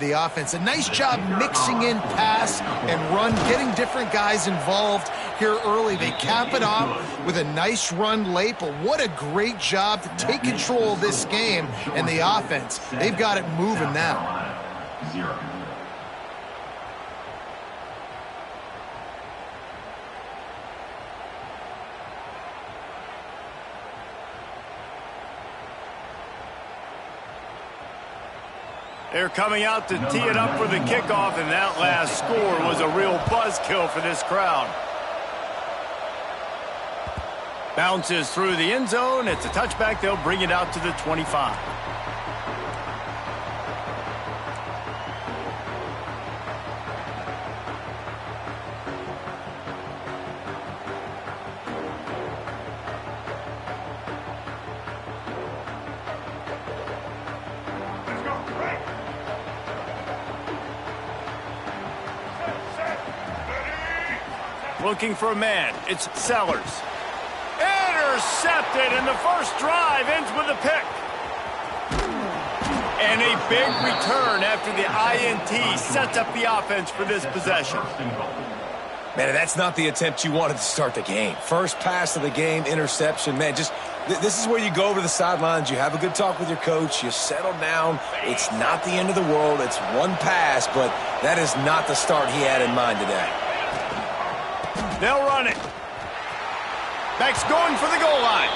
the offense. A nice job mixing in pass and run, getting different guys involved here early. They cap it off with a nice run late, but what a great job to take control of this game and the offense. They've got it moving now. They're coming out to tee it up for the kickoff, and that last score was a real buzzkill for this crowd. Bounces through the end zone. It's a touchback. They'll bring it out to the 25. Looking for a man. It's Sellers. Intercepted, and the first drive ends with a pick. And a big return after the INT sets up the offense for this possession. Man, that's not the attempt you wanted to start the game. First pass of the game, interception. Man, just this is where you go over the sidelines. You have a good talk with your coach. You settle down. It's not the end of the world. It's one pass, but that is not the start he had in mind today. They'll run it. Beck's going for the goal line.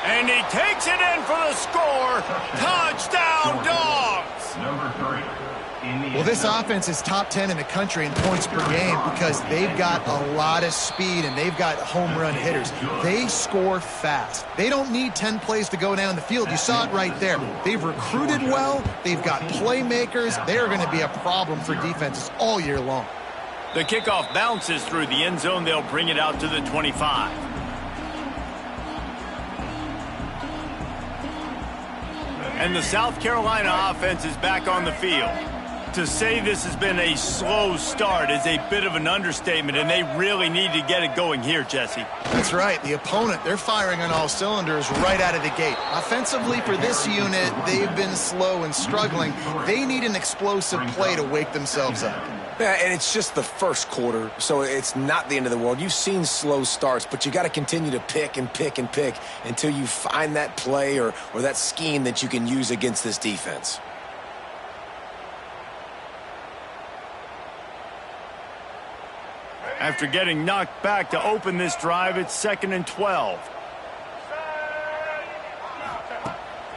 And he takes it in for the score. Touchdown, Dogs! Number 3. Well, this offense is top 10 in the country in points per game because they've got a lot of speed and they've got home run hitters. They score fast. They don't need 10 plays to go down the field. You saw it right there. They've recruited well. They've got playmakers. They are going to be a problem for defenses all year long. The kickoff bounces through the end zone. They'll bring it out to the 25. And the South Carolina offense is back on the field. To say this has been a slow start is a bit of an understatement, and they really need to get it going here, Jesse. That's right. The opponent, they're firing on all cylinders right out of the gate. Offensively, for this unit, they've been slow and struggling. They need an explosive play to wake themselves up. Yeah, and it's just the first quarter, so it's not the end of the world. You've seen slow starts, but you got to continue to pick and pick and pick until you find that play or that scheme that you can use against this defense. After getting knocked back to open this drive, it's 2nd and 12.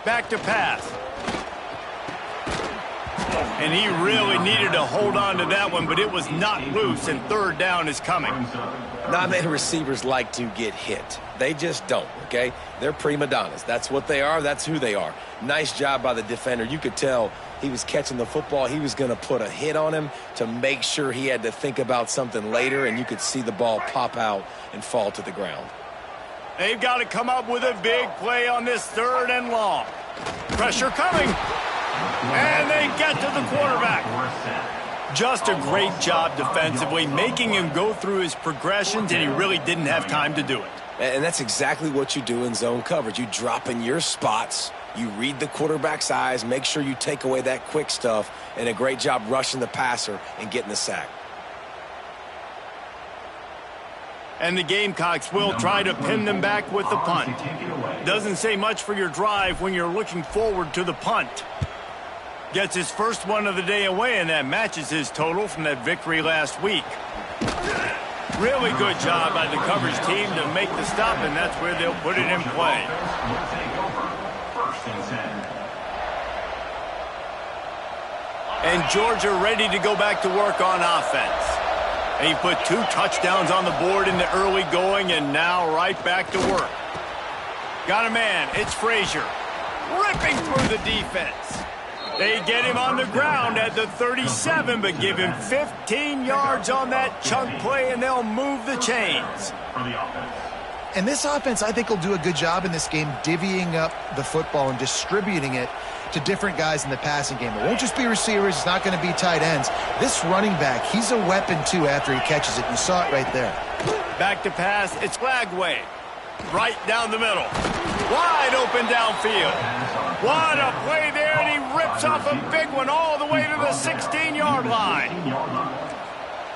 Back to pass. And he really needed to hold on to that one, but it was not loose, and 3rd down is coming. Not many receivers like to get hit. They just don't, okay? They're prima donnas. That's what they are. That's who they are. Nice job by the defender. You could tell he was catching the football. He was going to put a hit on him to make sure he had to think about something later, and you could see the ball pop out and fall to the ground. They've got to come up with a big play on this 3rd and long. Pressure coming. And they get to the quarterback. Just a great job defensively, making him go through his progressions, and he really didn't have time to do it. And that's exactly what you do in zone coverage. You drop in your spots, you read the quarterback's eyes, make sure you take away that quick stuff, and a great job rushing the passer and getting the sack. And the Gamecocks will try to pin them back with the punt. Doesn't say much for your drive when you're looking forward to the punt. Gets his first one of the day away, and that matches his total from that victory last week. Really good job by the coverage team to make the stop, and that's where they'll put it in play. And Georgia ready to go back to work on offense. He put 2 touchdowns on the board in the early going, and now right back to work. Got a man. It's Frazier. Ripping through the defense. They get him on the ground at the 37, but give him 15 yards on that chunk play, and they'll move the chains. And this offense, I think, will do a good job in this game divvying up the football and distributing it to different guys in the passing game. It won't just be receivers. It's not going to be tight ends. This running back, he's a weapon, too, after he catches it. You saw it right there. Back to pass. It's Flagway. Right down the middle. Wide open downfield. What a play there, and he ripped rips off a big one all the way to the 16-yard line.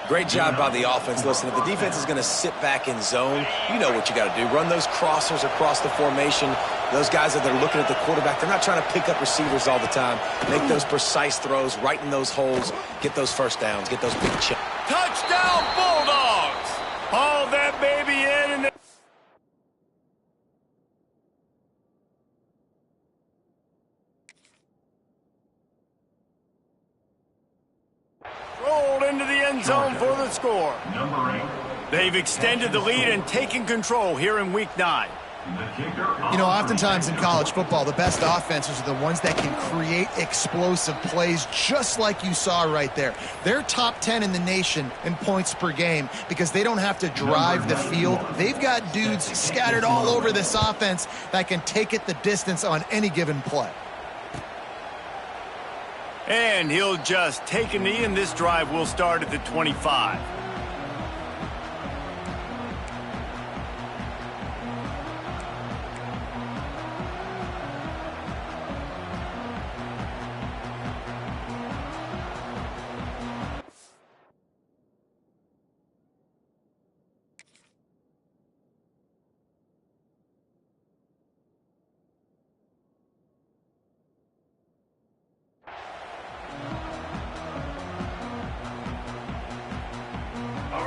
Great job by the offense. Listen, if the defense is going to sit back in zone, you know what you got to do. Run those crossers across the formation. Those guys that are looking at the quarterback, they're not trying to pick up receivers all the time. Make those precise throws, right in those holes, get those first downs, get those big chips. Touchdown, Bulldogs! Haul that baby in and rolled into the end zone for the score. They've extended the lead and taken control here in Week 9. You know, oftentimes in college football, the best offenses are the ones that can create explosive plays, just like you saw right there. They're top 10 in the nation in points per game because they don't have to drive the field. They've got dudes scattered all over this offense that can take it the distance on any given play. And he'll just take a knee, and this drive will start at the 25.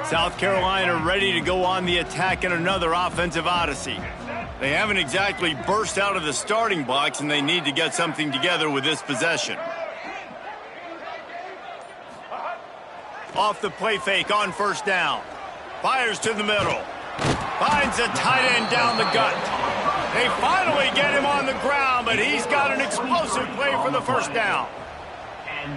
South Carolina ready to go on the attack in another offensive odyssey. They haven't exactly burst out of the starting blocks, and they need to get something together with this possession. Off the play fake on first down. Fires to the middle. Finds a tight end down the gut. They finally get him on the ground, but he's got an explosive play for the first down.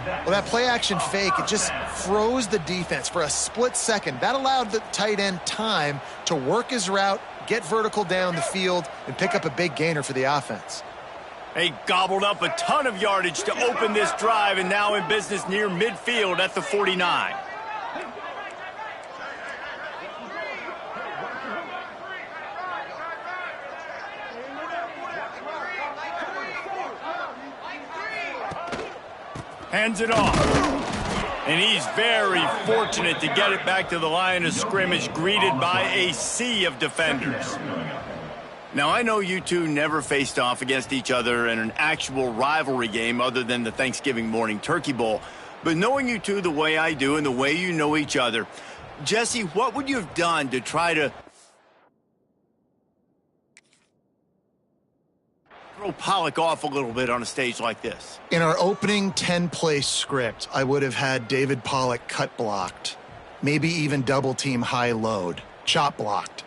Well, that play-action fake, it just froze the defense for a split second. That allowed the tight end time to work his route, get vertical down the field, and pick up a big gainer for the offense. They gobbled up a ton of yardage to open this drive, and now in business near midfield at the 49. Hands it off. And he's very fortunate to get it back to the line of scrimmage, greeted by a sea of defenders. Now, I know you two never faced off against each other in an actual rivalry game other than the Thanksgiving morning Turkey Bowl. But knowing you two the way I do and the way you know each other, Jesse, what would you have done to try to throw Pollock off a little bit on a stage like this? In our opening 10-play script, I would have had David Pollock cut blocked, maybe even double team high load, chop blocked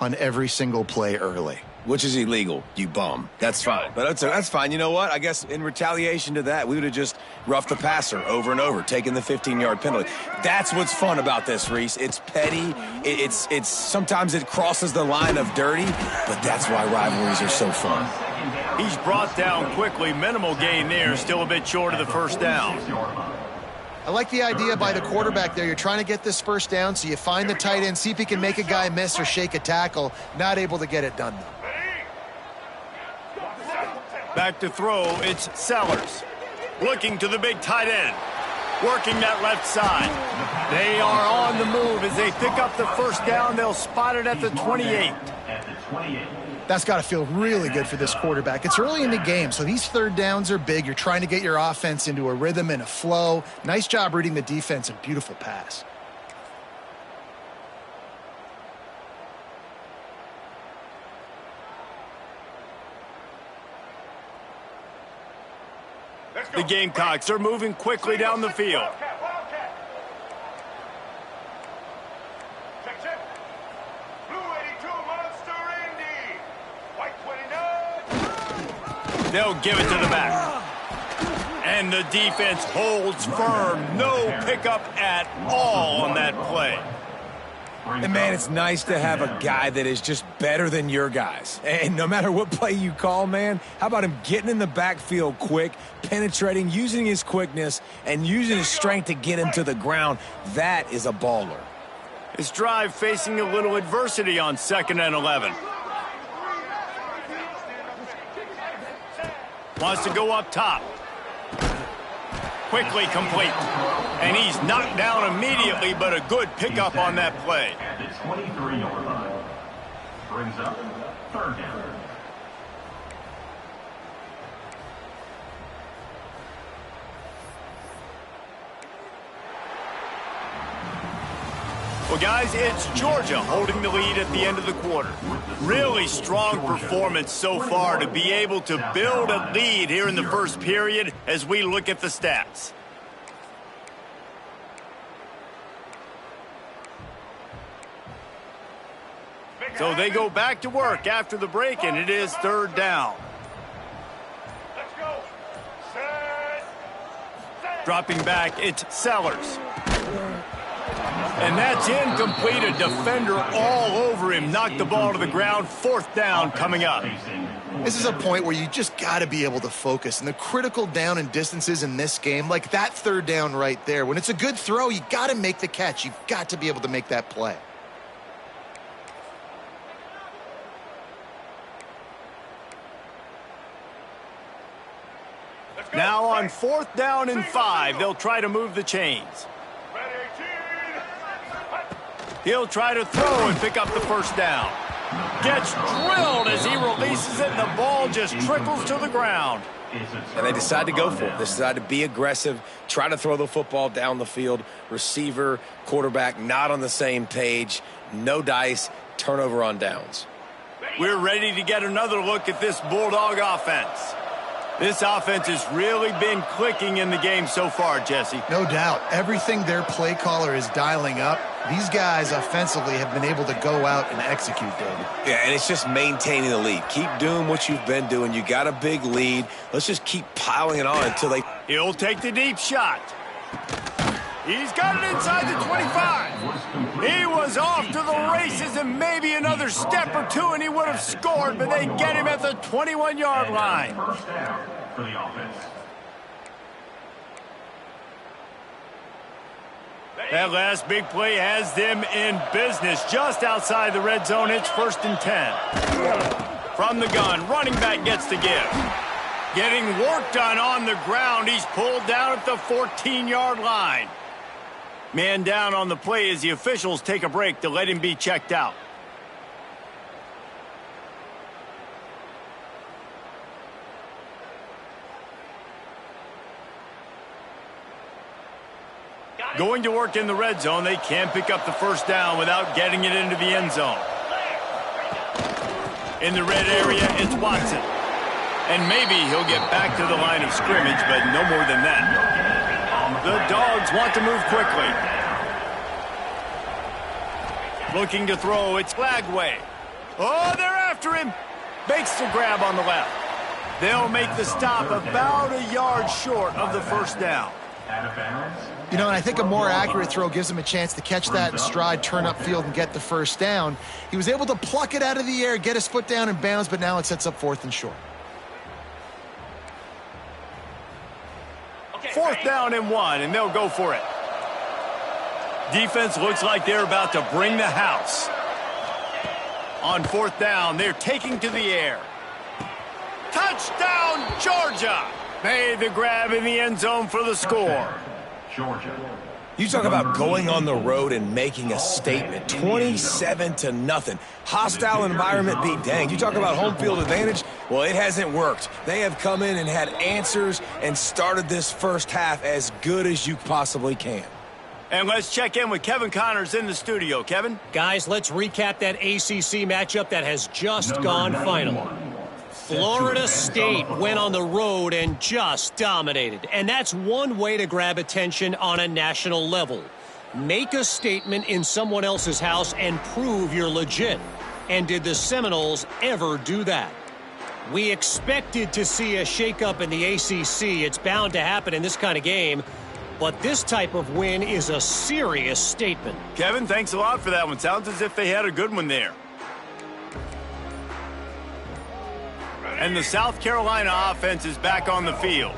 on every single play early. Which is illegal, you bum. That's fine. But that's fine. You know what? I guess in retaliation to that, we would have just roughed the passer over and over, taking the 15-yard penalty. That's what's fun about this, Reese. It's petty. It's sometimes it crosses the line of dirty, but that's why rivalries are so fun. He's brought down quickly. Minimal gain there. Still a bit short of the first down. I like the idea by the quarterback there. You're trying to get this first down, so you find the tight end, see if he can make a guy miss or shake a tackle. Not able to get it done, though. Back to throw, it's Sellers. Looking to the big tight end. Working that left side. They are on the move as they pick up the first down. They'll spot it at the 28. That's got to feel really good for this quarterback. It's early in the game, so these third downs are big. You're trying to get your offense into a rhythm and a flow. Nice job reading the defense and beautiful pass. The Gamecocks are moving quickly down the field. They'll give it to the back. And the defense holds firm. No pickup at all on that play. And, man, it's nice to have a guy that is just better than your guys. And no matter what play you call, man, how about him getting in the backfield quick, penetrating, using his quickness, and using his strength to get him to the ground? That is a baller. His drive facing a little adversity on 2nd and 11. Wants to go up top. quickly complete. And he's knocked down immediately, but a good pickup on that play. At the 23-yard line. Brings up third down. Well, guys, it's Georgia holding the lead at the end of the quarter. Really strong performance so far to be able to build a lead here in the first period as we look at the stats. So they go back to work after the break, and it is third down. Let's go. Set. Dropping back, it's Sellers. And that's incomplete. A defender all over him. Knocked the ball to the ground. Fourth down coming up. This is a point where you just got to be able to focus. And the critical down and distances in this game, like that third down right there, when it's a good throw, you got to make the catch. You've got to be able to make that play. Now on fourth down and 5, they'll try to move the chains. He'll try to throw and pick up the first down. Gets drilled as he releases it, and the ball just trickles to the ground. And they decide to go for it. They decide to be aggressive, try to throw the football down the field. Receiver, quarterback, not on the same page. No dice, turnover on downs. We're ready to get another look at this Bulldog offense. This offense has really been clicking in the game so far, Jesse. No doubt. Everything their play caller is dialing up, these guys offensively have been able to go out and execute, David. Yeah, and it's just maintaining the lead. Keep doing what you've been doing. You got a big lead. Let's just keep piling it on until they... He'll take the deep shot. He's got it inside the 25. He was off to the races, and maybe another step or two and he would have scored, but they get him at the 21-yard line. First down for the offense. That last big play has them in business just outside the red zone. It's 1st and 10. From the gun, running back gets the give. Getting work done on the ground. He's pulled down at the 14-yard line. Man down on the play as the officials take a break to let him be checked out. Going to work in the red zone, they can't pick up the first down without getting it into the end zone. In the red area, it's Watson. And maybe he'll get back to the line of scrimmage, but no more than that. The Dogs want to move quickly. Looking to throw, it's Lagway. Oh, they're after him. Makes the grab on the left. They'll make the stop about a yard short of the first down. You know, and I think a more accurate throw gives him a chance to catch that in stride, turn upfield, and get the first down. He was able to pluck it out of the air, get his foot down and bounce, but now it sets up 4th and short. Fourth down and 1, and they'll go for it. Defense looks like they're about to bring the house. On fourth down, they're taking to the air. Touchdown, Georgia! Made the grab in the end zone for the score. Georgia. You talk about going on the road and making a statement. 27-0. Hostile environment be danged. You talk about home field advantage. Well, it hasn't worked. They have come in and had answers and started this first half as good as you possibly can. And let's check in with Kevin Connors in the studio. Kevin? Guys, let's recap that ACC matchup that has just gone final. Florida State went on the road and just dominated. And that's one way to grab attention on a national level. Make a statement in someone else's house and prove you're legit. And did the Seminoles ever do that? We expected to see a shakeup in the ACC. It's bound to happen in this kind of game. But this type of win is a serious statement. Kevin, thanks a lot for that one. Sounds as if they had a good one there. And the South Carolina offense is back on the field.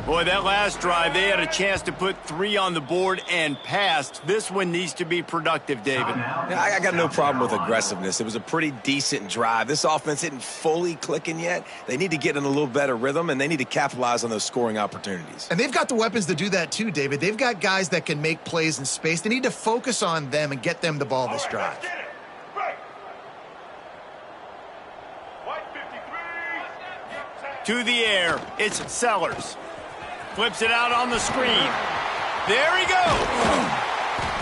Boy, that last drive, they had a chance to put 3 on the board and passed. This one needs to be productive, David. Yeah, I got no problem with aggressiveness. It was a pretty decent drive. This offense isn't fully clicking yet. They need to get in a little better rhythm, and they need to capitalize on those scoring opportunities. And they've got the weapons to do that too, David. They've got guys that can make plays in space. They need to focus on them and get them the ball this drive. Let's get it. Right. White 53. To the air, it's Sellers. Flips it out on the screen. There he goes.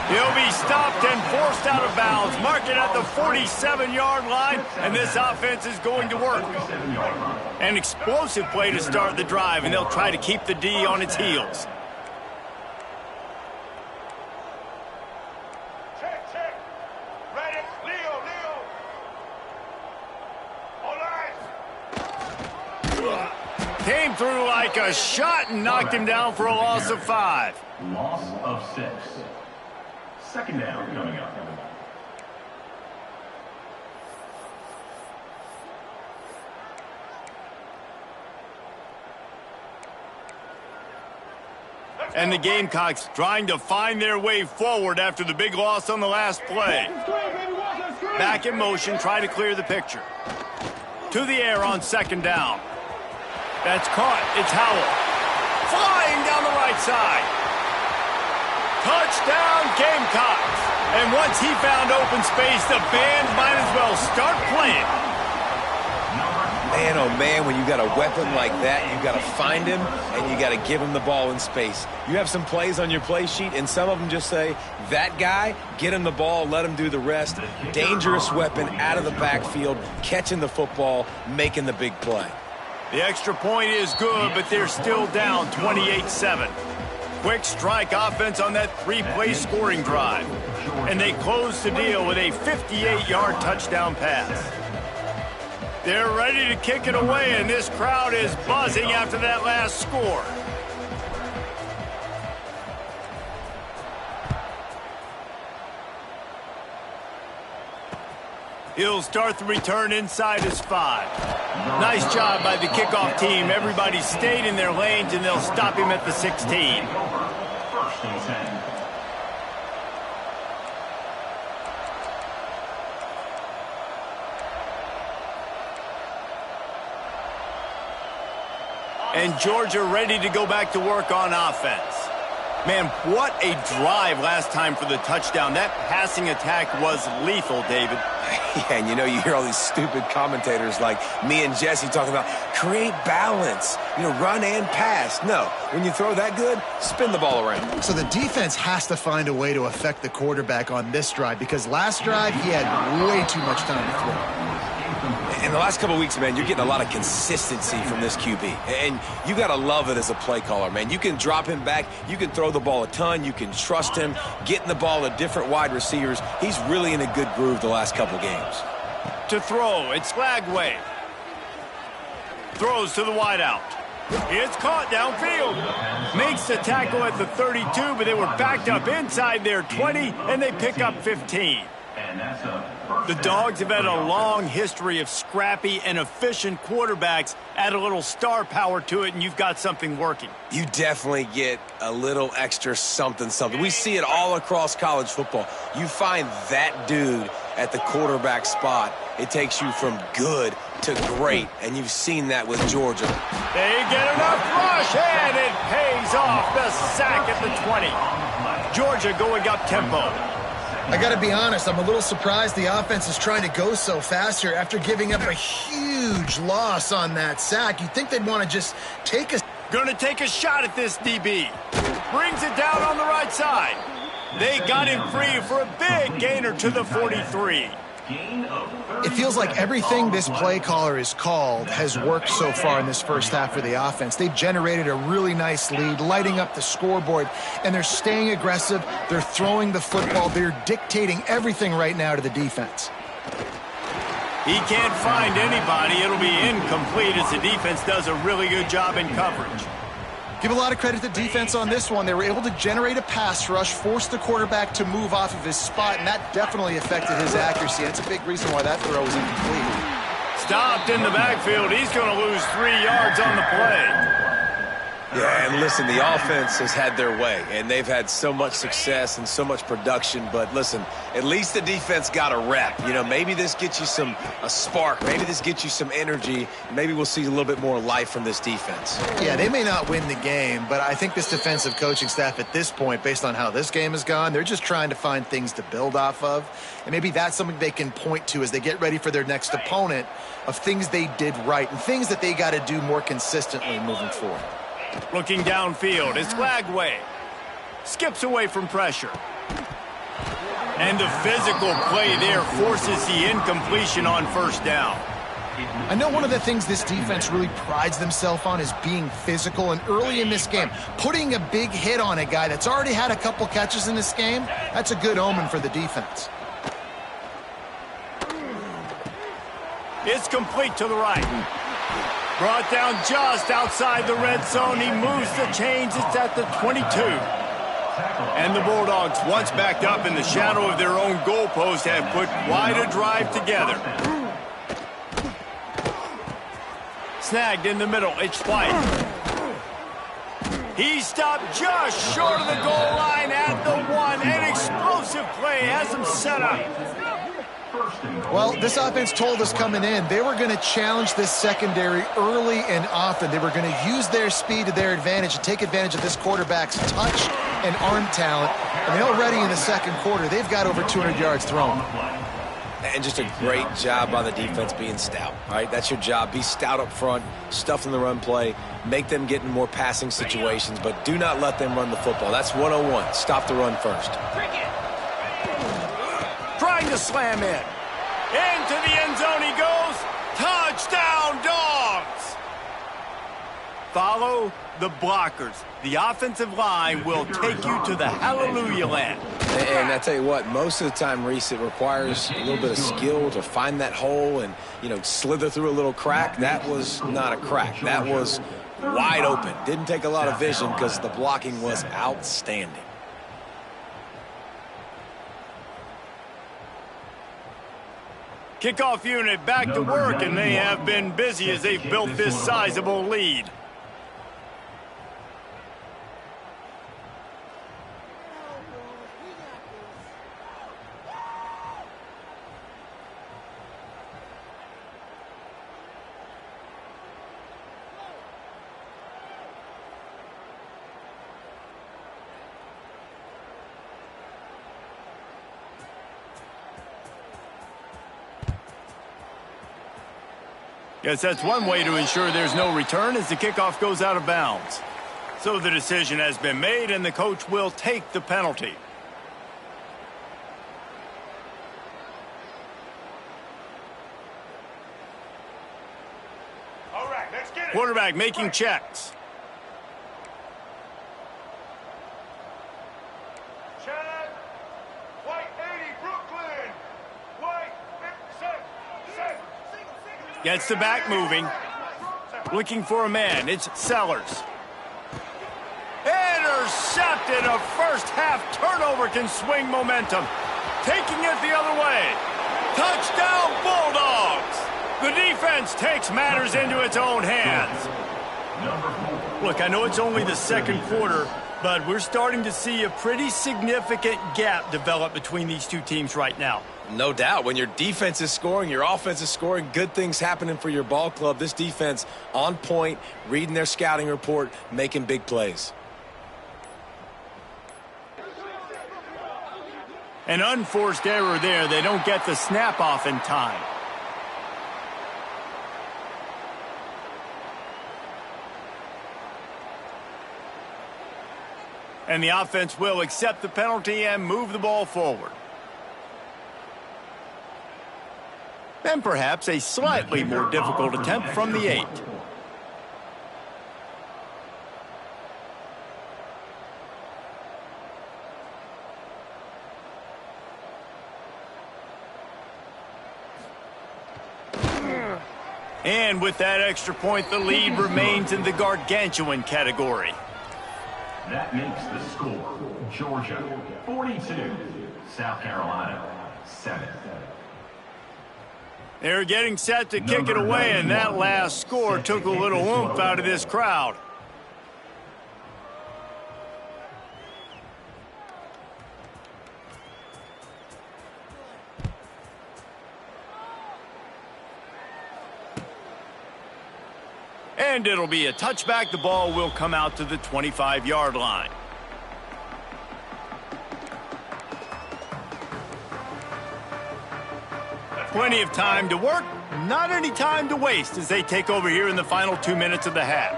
He'll be stopped and forced out of bounds. Mark it at the 47-yard line, and this offense is going to work. An explosive play to start the drive, and they'll try to keep the D on its heels. Check. Ready. Leo. All right. Came through like a shot and knocked him down for a loss of 5. Loss of 6. Second down coming up. And the Gamecocks trying to find their way forward after the big loss on the last play. Back in motion, try to clear the picture. To the air on second down. That's caught. It's Howell. Flying down the right side. Touchdown, Gamecocks. And once he found open space, the band might as well start playing. Man, oh man, when you got a weapon like that, you got to find him and you got to give him the ball in space. You have some plays on your play sheet, and some of them just say, that guy, get him the ball, let him do the rest. Dangerous weapon out of the backfield, catching the football, making the big play. The extra point is good, but they're still down 28-7. Quick strike offense on that 3-play scoring drive. And they close the deal with a 58-yard touchdown pass. They're ready to kick it away, and this crowd is buzzing after that last score. He'll start the return inside his 5. Nice job by the kickoff team. Everybody stayed in their lanes, and they'll stop him at the 16. First and 10. And Georgia ready to go back to work on offense. Man, what a drive last time for the touchdown. That passing attack was lethal, David. Yeah, and you hear all these stupid commentators like me and Jesse talking about create balance, run and pass. No, when you throw that good, spin the ball around. So the defense has to find a way to affect the quarterback on this drive, because last drive he had way too much time to throw. In the last couple of weeks, man, you're getting a lot of consistency from this QB. And you got to love it as a play caller, man. You can drop him back. You can throw the ball a ton. You can trust him. Getting the ball to different wide receivers. He's really in a good groove the last couple games. To throw, it's Lagway. Throws to the wideout. It's caught downfield. Makes the tackle at the 32, but they were backed up inside their 20, and they pick up 15. The Dogs have had a long history of scrappy and efficient quarterbacks. Add a little star power to it, and you've got something working. You definitely get a little extra something. We see it all across college football. You find that dude at the quarterback spot, it takes you from good to great, and you've seen that with Georgia. They get enough rush, and it pays off. The sack at the 20. Georgia going up tempo. I got to be honest, I'm a little surprised the offense is trying to go so fast here after giving up a huge loss on that sack. You'd think they'd want to just take a... Going to take a shot at this DB. Brings it down on the right side. They got him free for a big gainer to the 43. It feels like everything this play caller has called has worked so far in this first half for the offense. They've generated a really nice lead, lighting up the scoreboard, and they're staying aggressive. They're throwing the football. They're dictating everything right now to the defense. He can't find anybody. It'll be incomplete as the defense does a really good job in coverage. Give a lot of credit to the defense on this one. They were able to generate a pass rush, force the quarterback to move off of his spot, and that definitely affected his accuracy. That's a big reason why that throw was incomplete. Stopped in the backfield. He's going to lose 3 yards on the play. Yeah, and listen, the offense has had their way, and they've had so much success and so much production. But listen, at least the defense got a rep. You know, maybe this gets you a spark. Maybe this gets you some energy. Maybe we'll see a little bit more life from this defense. Yeah, they may not win the game, but I think this defensive coaching staff at this point, based on how this game has gone, they're just trying to find things to build off of. And maybe that's something they can point to as they get ready for their next opponent, of things they did right and things that they got to do more consistently moving forward. Looking downfield, it's Lagway. Skips away from pressure. And the physical play there forces the incompletion on first down. I know one of the things this defense really prides themselves on is being physical, and early in this game, putting a big hit on a guy that's already had a couple catches in this game, that's a good omen for the defense. It's complete to the right. Brought down just outside the red zone. He moves the chains. It's at the 22. And the Bulldogs, once backed up in the shadow of their own goalpost, have put quite a drive together. Snagged in the middle. It's White. He stopped just short of the goal line at the 1. An explosive play has him set up. Well, this offense told us coming in they were going to challenge this secondary early and often. They were going to use their speed to their advantage and take advantage of this quarterback's touch and arm talent. And already in the second quarter, they've got over 200 yards thrown. And just a great job by the defense being stout, all right? That's your job. Be stout up front, stuff in the run play, make them get in more passing situations, but do not let them run the football. That's 101. Stop the run first. Trying to slam in. Into the end zone he goes. Touchdown, Dogs! Follow the blockers. The offensive line will take you to the hallelujah land. And I tell you what, most of the time, Reese, it requires a little bit of skill to find that hole and, you know, slither through a little crack. That was not a crack. That was wide open. Didn't take a lot of vision because the blocking was outstanding. Kickoff unit back to work, and they have been busy as they've built this sizable lead. Yes, that's one way to ensure there's no return as the kickoff goes out of bounds. So the decision has been made, and the coach will take the penalty. All right, let's get it. Quarterback making checks. Chad, White 80, Brooklyn. White, set. Gets the back moving. Looking for a man. It's Sellers. Intercepted. A first-half turnover can swing momentum. Taking it the other way. Touchdown, Bulldogs. The defense takes matters into its own hands. Look, I know it's only the second quarter, but we're starting to see a pretty significant gap develop between these two teams right now. No doubt. When your defense is scoring, your offense is scoring, good things happening for your ball club. This defense on point, reading their scouting report, making big plays. An unforced error there. They don't get the snap off in time. And the offense will accept the penalty and move the ball forward. And perhaps a slightly more difficult attempt from the 8. And with that extra point, the lead remains in the gargantuan category. That makes the score. Georgia, 42. South Carolina, 7. They're getting set to kick it away, and that last score took a little oomph out of this crowd. And it'll be a touchback. The ball will come out to the 25-yard line. Plenty of time to work, not any time to waste as they take over here in the final 2 minutes of the half.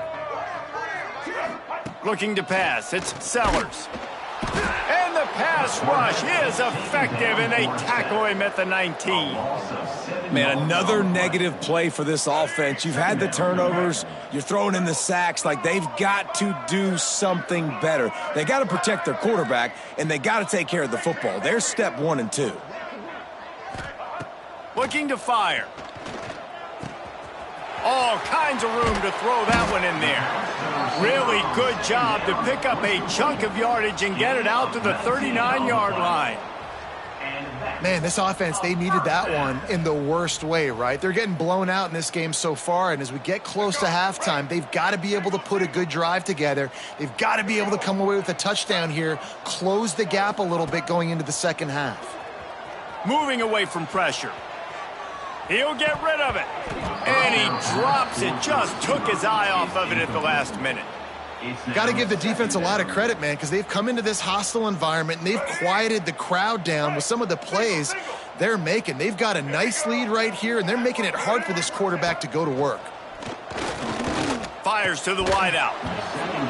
Looking to pass, it's Sellers. And the pass rush is effective, and they tackle him at the 19. Man, another negative play for this offense. You've had the turnovers. You're throwing in the sacks. Like, they've got to do something better. They got to protect their quarterback, and they got to take care of the football. There's step 1 and 2. Looking to fire. All kinds of room to throw that one in there. Really good job to pick up a chunk of yardage and get it out to the 39-yard line. Man, this offense, they needed that one in the worst way, right? They're getting blown out in this game so far, and as we get close to halftime, they've got to be able to put a good drive together. They've got to be able to come away with a touchdown here, close the gap a little bit going into the second half. Moving away from pressure. He'll get rid of it. And he drops it. Just took his eye off of it at the last minute. Got to give the defense a lot of credit, man, because they've come into this hostile environment and they've quieted the crowd down with some of the plays they're making. They've got a nice lead right here, and they're making it hard for this quarterback to go to work. Fires to the wideout.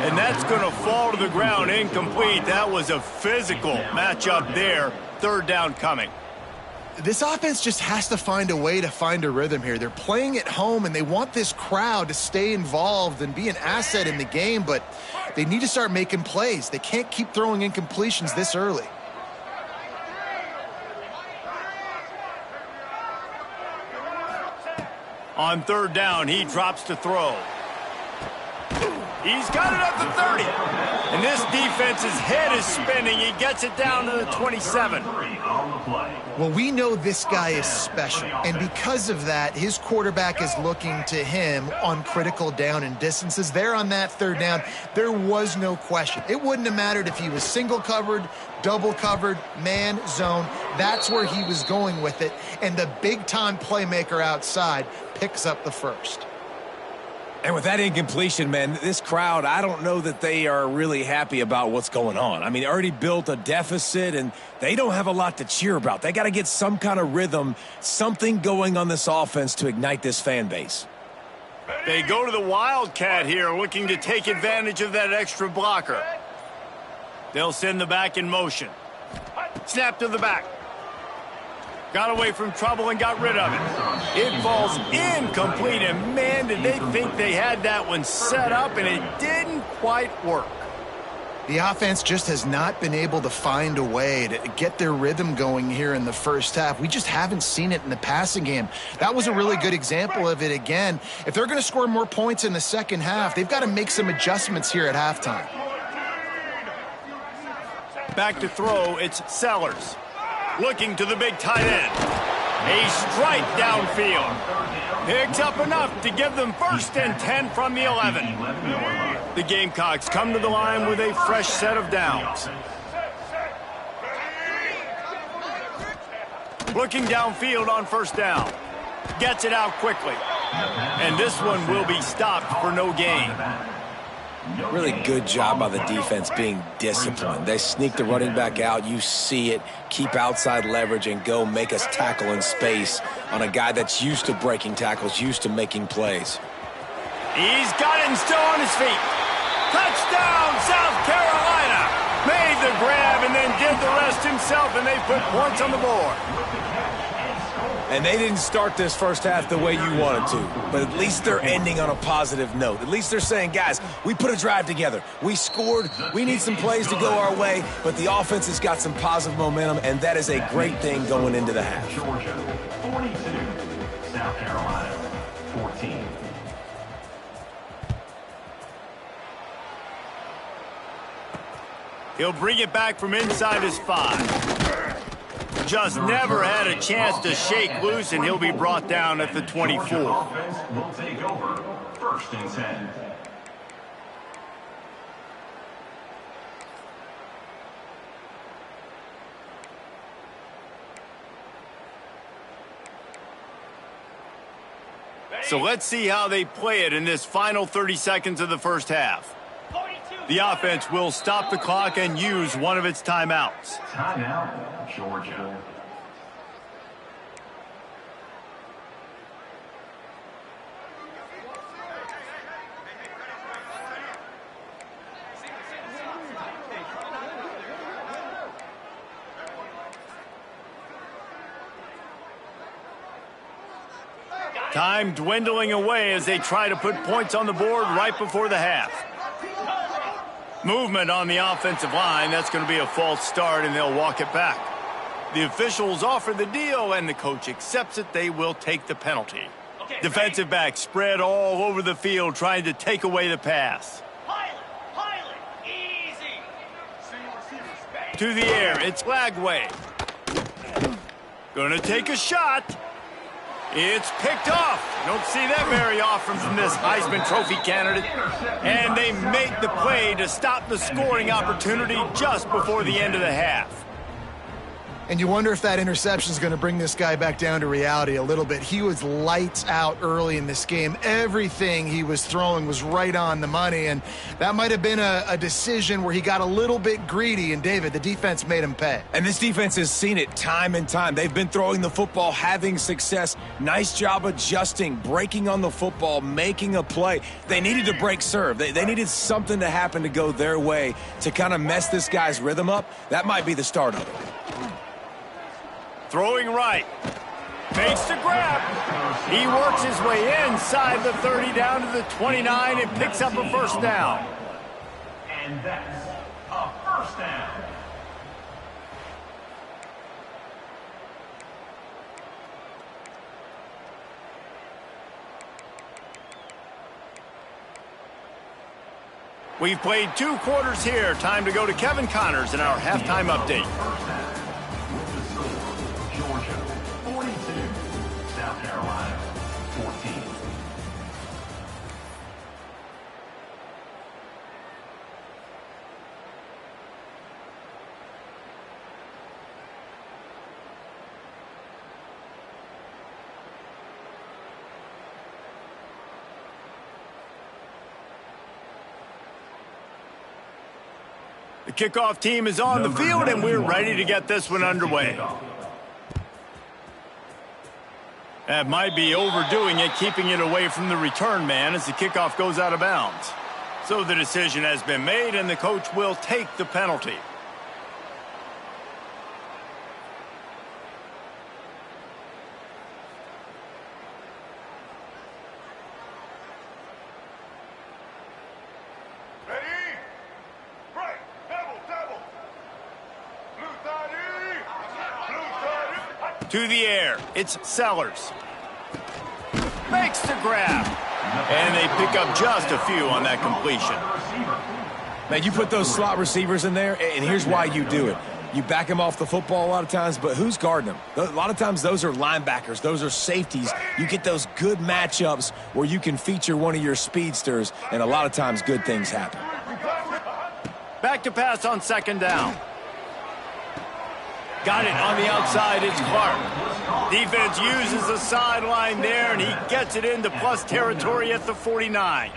And that's going to fall to the ground incomplete. That was a physical matchup there. Third down coming. This offense just has to find a way to find a rhythm here. They're playing at home, and they want this crowd to stay involved and be an asset in the game, but they need to start making plays. They can't keep throwing incompletions this early. On third down, he drops to throw. He's got it at the 30. And this defense's head is spinning. He gets it down to the 27. Well, we know this guy is special, and because of that, his quarterback is looking to him on critical down and distances. There on that third down, there was no question. It wouldn't have mattered if he was single covered, double covered, man, zone. That's where he was going with it, and the big-time playmaker outside picks up the first. And with that incompletion, man, this crowd, I don't know that they are really happy about what's going on. I mean, already built a deficit, and they don't have a lot to cheer about. They got to get some kind of rhythm, something going on this offense to ignite this fan base. They go to the Wildcat here, looking to take advantage of that extra blocker. They'll send the back in motion. Snap to the back. Got away from trouble and got rid of it. It falls incomplete, and man, did they think they had that one set up, and it didn't quite work. The offense just has not been able to find a way to get their rhythm going here in the first half. We just haven't seen it in the passing game. That was a really good example of it again. If they're going to score more points in the second half, they've got to make some adjustments here at halftime. Back to throw, it's Sellers. Looking to the big tight end. A strike downfield. Picks up enough to give them first and 10 from the 11. The Gamecocks come to the line with a fresh set of downs. Looking downfield on first down. Gets it out quickly. And this one will be stopped for no gain. Really good job by the defense being disciplined. They sneak the running back out. You see it. Keep outside leverage and go make us tackle in space on a guy that's used to breaking tackles, used to making plays. He's got it and still on his feet. Touchdown, South Carolina. Made the grab and then did the rest himself, and they put points on the board. And they didn't start this first half the way you wanted to, but at least they're ending on a positive note. At least they're saying, guys, we put a drive together. We scored. We need some plays to go our way, but the offense has got some positive momentum, and that is a great thing going into the half. Georgia, 42. South Carolina, 14. He'll bring it back from inside his 5. Just never had a chance to shake loose, and he'll be brought down at the 24. Offense will take over. First and 10. So let's see how they play it in this final 30 seconds of the first half. The offense will stop the clock and use one of its timeouts. Timeout, Georgia. Time dwindling away as they try to put points on the board right before the half. Movement on the offensive line. That's going to be a false start, and they'll walk it back. The officials offer the deal, and the coach accepts it. They will take the penalty. Defensive back spread all over the field trying to take away the pass. Easy. To the air, it's Lagway. Gonna take a shot. It's picked off. You don't see that very often from this Heisman Trophy candidate. And they make the play to stop the scoring opportunity just before the end of the half. And you wonder if that interception is going to bring this guy back down to reality a little bit. He was lights out early in this game. Everything he was throwing was right on the money, and that might have been a decision where he got a little bit greedy, and David, the defense made him pay. And this defense has seen it time and time. They've been throwing the football, having success. Nice job adjusting, breaking on the football, making a play. They needed to break serve. They needed something to happen to go their way to kind of mess this guy's rhythm up. That might be the start of it. Throwing right. Fakes the grab. He works his way inside the 30 down to the 29 and picks up a first down. And that's a first down. We've played 2 quarters here. Time to go to Kevin Connors in our halftime update. Georgia 42, South Carolina 14. The kickoff team is on the field, and we're ready to get this one underway. That might be overdoing it, keeping it away from the return man as the kickoff goes out of bounds. So the decision has been made, and the coach will take the penalty. Ready? Right. Double. Blue side E. Blue side E. To the air, it's Sellers. Makes the grab. And they pick up just a few on that completion. Now, you put those slot receivers in there, and here's why you do it. You back them off the football a lot of times, but who's guarding them? A lot of times those are linebackers. Those are safeties. You get those good matchups where you can feature one of your speedsters, and a lot of times good things happen. Back to pass on second down. Got it on the outside, it's Clark. Defense uses the sideline there, and he gets it into plus territory at the 49.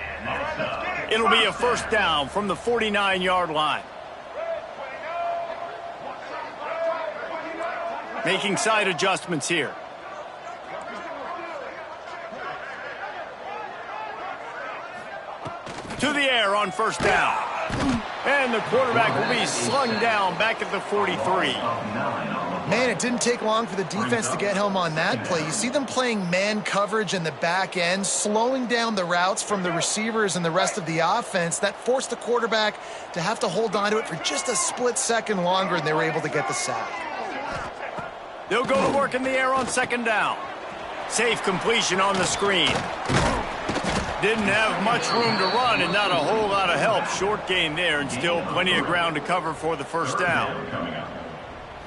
It'll be a first down from the 49-yard line. Making side adjustments here. To the air on first down. And the quarterback will be slung down back at the 43. Man, it didn't take long for the defense to get home on that play. You see them playing man coverage in the back end, slowing down the routes from the receivers and the rest of the offense. That forced the quarterback to have to hold on to it for just a split second longer, and they were able to get the sack. They'll go to work in the air on second down. Safe completion on the screen. Didn't have much room to run and not a whole lot of help. Short gain there and still plenty of ground to cover for the first down.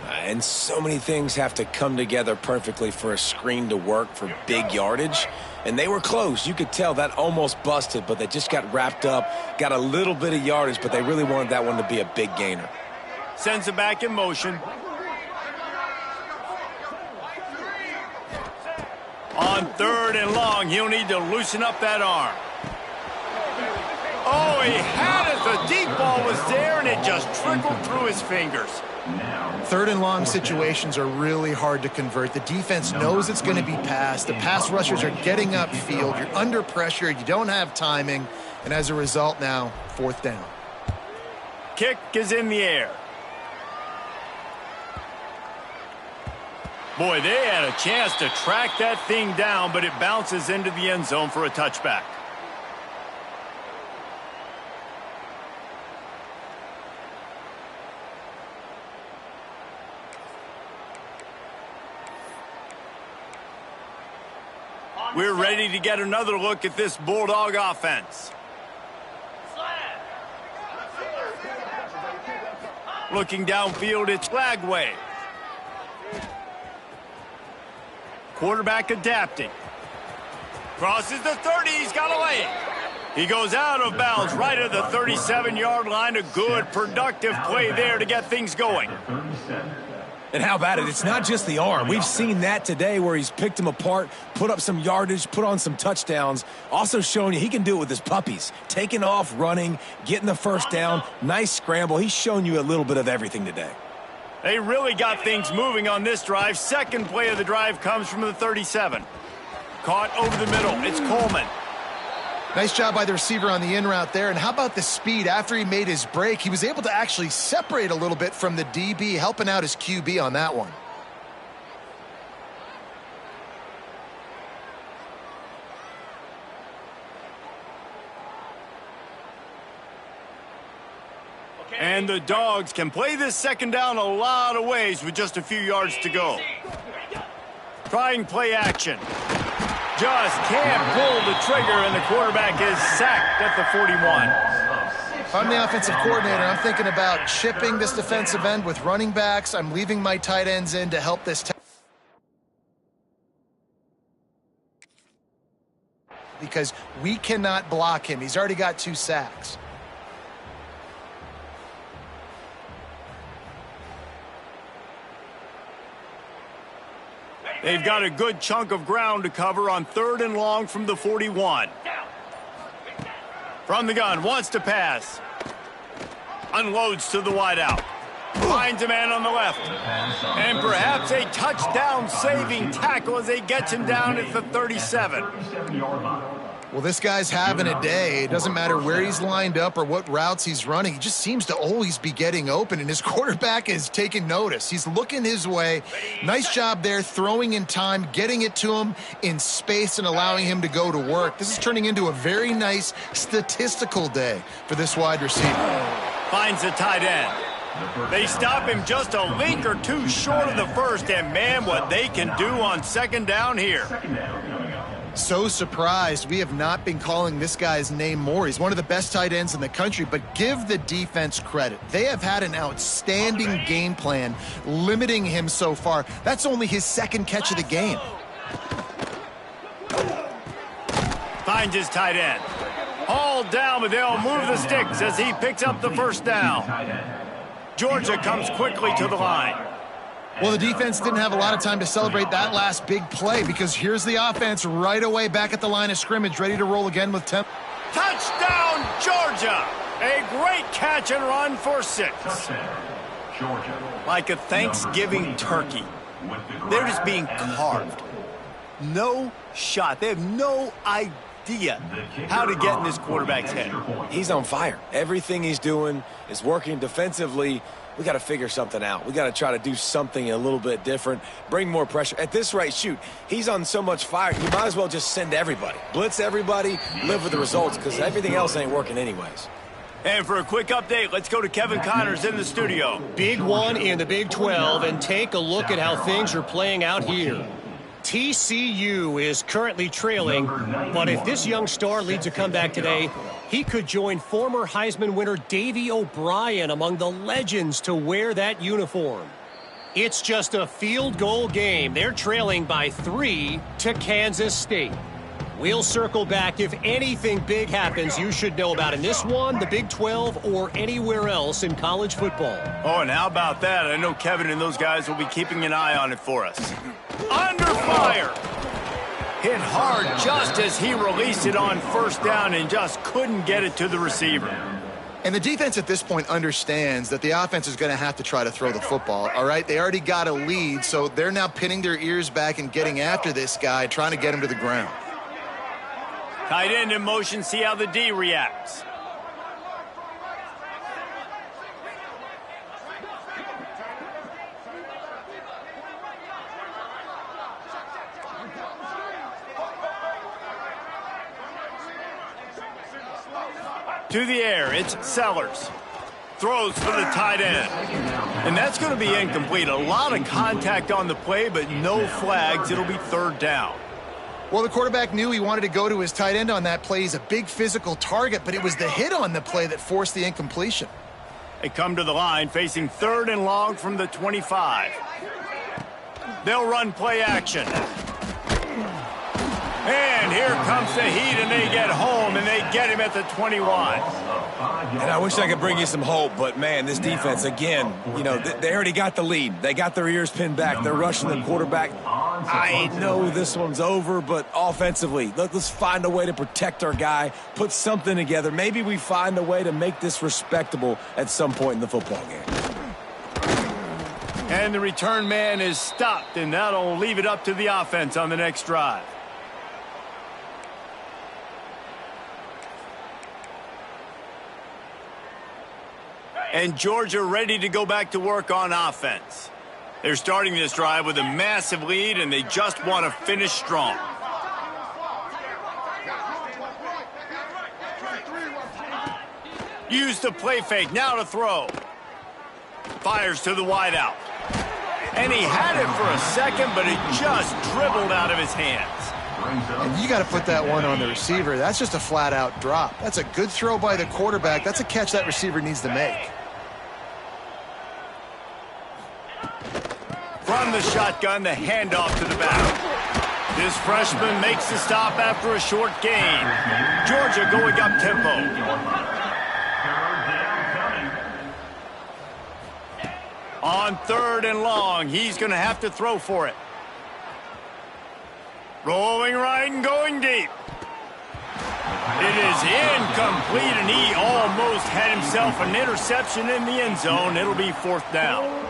And so many things have to come together perfectly for a screen to work for big yardage. And they were close. You could tell that almost busted, but they just got wrapped up, got a little bit of yardage, but they really wanted that one to be a big gainer. Sends it back in motion. On On 3rd and long, he'll need to loosen up that arm. Oh, he had it. The deep ball was there, and it just trickled through his fingers. 3rd and long situations are really hard to convert. The defense knows it's going to be passed. The pass rushers are getting upfield. You're under pressure. You don't have timing. And as a result now, 4th down. Kick is in the air. Boy, they had a chance to track that thing down, but it bounces into the end zone for a touchback. We're ready to get another look at this Bulldog offense. Looking downfield, it's Lagway. Quarterback adapting. Crosses the 30, he's got a lane. He goes out of bounds right at the 37-yard line. A good, productive play there to get things going. And how about it? It's not just the arm. We've seen that today where he's picked them apart, put up some yardage, put on some touchdowns. Also showing you he can do it with his puppies. Taking off, running, getting the first down. Nice scramble. He's shown you a little bit of everything today. They really got things moving on this drive. Second play of the drive comes from the 37. Caught over the middle. It's Coleman. Nice job by the receiver on the in route there. And how about the speed? After he made his break, he was able to actually separate a little bit from the DB, helping out his QB on that one. And the Dogs can play this second down a lot of ways with just a few yards to go. Trying play action. Just can't pull the trigger, and the quarterback is sacked at the 41. If I'm the offensive coordinator, I'm thinking about chipping this defensive end with running backs. I'm leaving my tight ends in to help this because we cannot block him. He's already got 2 sacks. They've got a good chunk of ground to cover on 3rd and long from the 41. From the gun, wants to pass. Unloads to the wideout. Finds a man on the left. And perhaps a touchdown-saving tackle as they get him down at the 37. Well, this guy's having a day. It doesn't matter where he's lined up or what routes he's running. He just seems to always be getting open, and his quarterback is taking notice. He's looking his way. Nice job there, throwing in time, getting it to him in space and allowing him to go to work. This is turning into a very nice statistical day for this wide receiver. Finds a tight end. They stop him just a link or two short of the first, and man, what they can do on second down here. So surprised we have not been calling this guy's name more. He's one of the best tight ends in the country, but give the defense credit. They have had an outstanding game plan limiting him so far. That's only his 2nd catch of the game. Finds his tight end. Hauled down, but they'll move the sticks as he picks up the first down. Georgia comes quickly to the line. Well, the defense didn't have a lot of time to celebrate that last big play because here's the offense right away back at the line of scrimmage, ready to roll again with tempo. Touchdown, Georgia! A great catch and run for 6. Like a Thanksgiving turkey. They're just being carved. No shot. They have no idea how to get in this quarterback's head. He's on fire. Everything he's doing is working defensively. We got to figure something out. We got to try to do something a little bit different, bring more pressure. At this rate, shoot, he's on so much fire, you might as well just send everybody. Blitz everybody, live with the results, because everything else ain't working anyways. And for a quick update, let's go to Kevin Connors in the studio. Big one in the Big 12, and take a look at how things are playing out here. TCU is currently trailing, but if this young star leads a comeback today, he could join former Heisman winner Davey O'Brien among the legends to wear that uniform. It's just a field goal game. They're trailing by 3 to Kansas State. We'll circle back if anything big happens you should know about in this one, the Big 12, or anywhere else in college football. Oh, and how about that? I know Kevin and those guys will be keeping an eye on it for us. Under fire! hit hard just as he released it on first down and just couldn't get it to the receiver. And the defense at this point understands that the offense is going to have to try to throw the football, all right? They already got a lead, so they're now pinning their ears back and getting after this guy, trying to get him to the ground. Tight end in motion, see how the D reacts. To the air, it's Sellers. Throws for the tight end. And that's going to be incomplete. A lot of contact on the play, but no flags. It'll be third down. Well, the quarterback knew he wanted to go to his tight end on that play. He's a big physical target, but it was the hit on the play that forced the incompletion. They come to the line facing third and long from the 25. They'll run play action. And here comes the heat, and they get home, and they get him at the 21. And I wish I could bring you some hope, but, man, this defense, again, you know, they already got the lead. They got their ears pinned back. They're rushing the quarterback. I know this one's over, but offensively, let's find a way to protect our guy, put something together. Maybe we find a way to make this respectable at some point in the football game. And the return man is stopped, and that'll leave it up to the offense on the next drive. And Georgia ready to go back to work on offense. They're starting this drive with a massive lead, and they just want to finish strong. Use the play fake, now to throw. Fires to the wideout. And he had it for a second, but it just dribbled out of his hands. And you got to put that one on the receiver. That's just a flat-out drop. That's a good throw by the quarterback. That's a catch that receiver needs to make. From the shotgun, the handoff to the back. This freshman makes the stop after a short gain. Georgia going up tempo. On third and long, he's going to have to throw for it. Rolling right and going deep. It is incomplete, and he almost had himself an interception in the end zone. It'll be fourth down.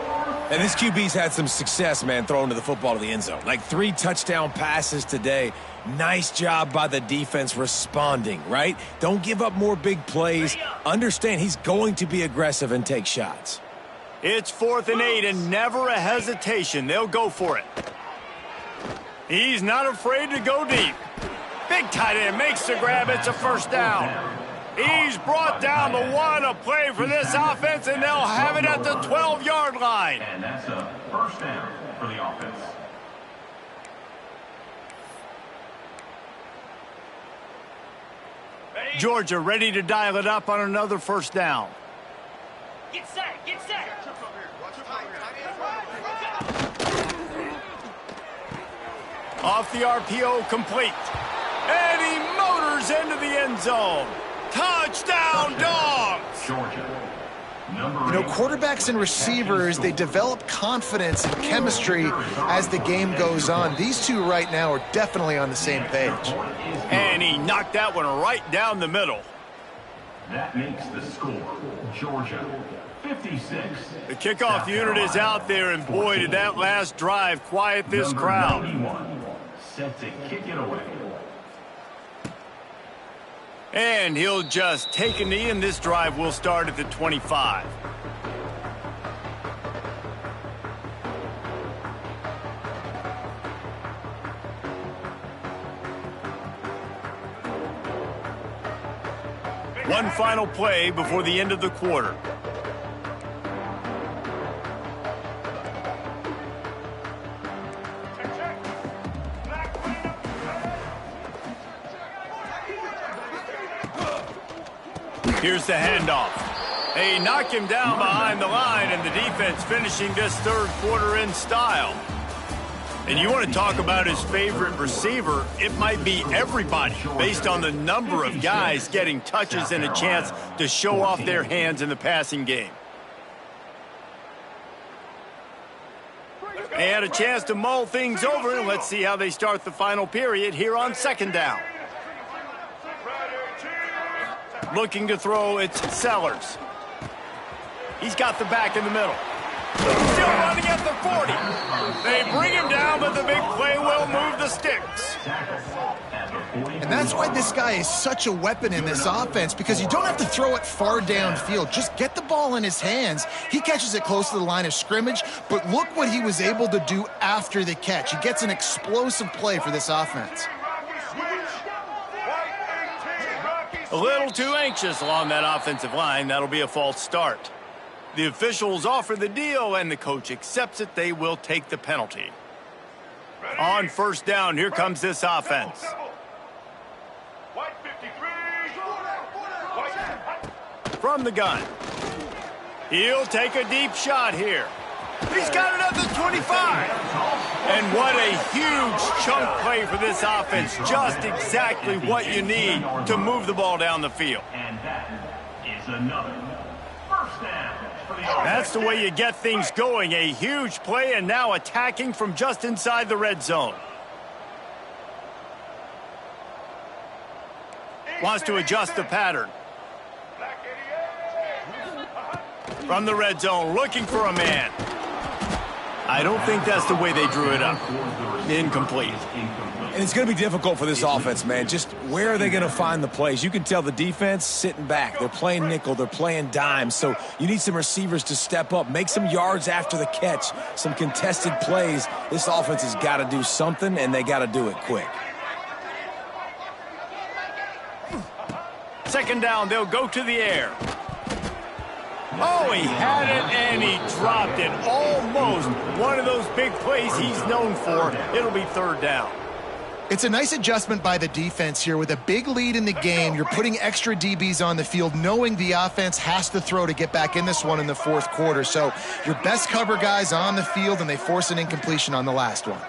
And this QB's had some success, man, throwing to the football to the end zone. Like 3 touchdown passes today. Nice job by the defense responding, right? Don't give up more big plays. Understand he's going to be aggressive and take shots. It's 4th and 8, and never a hesitation. They'll go for it. He's not afraid to go deep. Big tight end makes the grab. It's a first down. He's brought down the one, a play for this offense, and they'll have it at the 12-yard line. And that's a first down for the offense. Georgia ready to dial it up on another first down. Get set, get set. Off the RPO, complete. And he motors into the end zone. Touchdown, Dogs! Georgia. You know, quarterbacks and receivers, they develop confidence and chemistry as the game goes on. These two right now are definitely on the same page. And he knocked that one right down the middle. That makes the score. Georgia, 56. The kickoff unit is out there, and boy, did that last drive quiet this Number crowd. 91, set to kick it away. And he'll just take a knee, and this drive will start at the 25. One final play before the end of the quarter. Here's the handoff. They knock him down behind the line, and the defense finishing this third quarter in style. And you want to talk about his favorite receiver, it might be everybody based on the number of guys getting touches and a chance to show off their hands in the passing game. They had a chance to mull things over, and let's see how they start the final period here on second down. Looking to throw, it's Sellers. He's got the back in the middle. Still running at the 40. They bring him down, but the big play will move the sticks. And that's why this guy is such a weapon in this offense, because you don't have to throw it far downfield. Just get the ball in his hands. He catches it close to the line of scrimmage, but look what he was able to do after the catch. He gets an explosive play for this offense. A little too anxious along that offensive line. That'll be a false start. The officials offer the deal, and the coach accepts it. They will take the penalty. On first down, here comes this offense. From the gun. He'll take a deep shot here. He's got it at the 25. And what a huge chunk play for this offense. Just exactly what you need to move the ball down the field. And that is another first down. That's the way you get things going. A huge play, and now attacking from just inside the red zone. Wants to adjust the pattern. From the red zone, looking for a man. I don't think that's the way they drew it up. Incomplete. And it's going to be difficult for this offense, man. Just where are they going to find the plays? You can tell the defense sitting back. They're playing nickel. They're playing dime. So you need some receivers to step up, make some yards after the catch, some contested plays. This offense has got to do something, and they got to do it quick. Second down, they'll go to the air. Oh, he had it, and he dropped it. Almost one of those big plays he's known for. It'll be third down. It's a nice adjustment by the defense here. With a big lead in the game, you're putting extra DBs on the field, knowing the offense has to throw to get back in this one in the fourth quarter. So your best cover guys on the field, and they force an incompletion on the last one.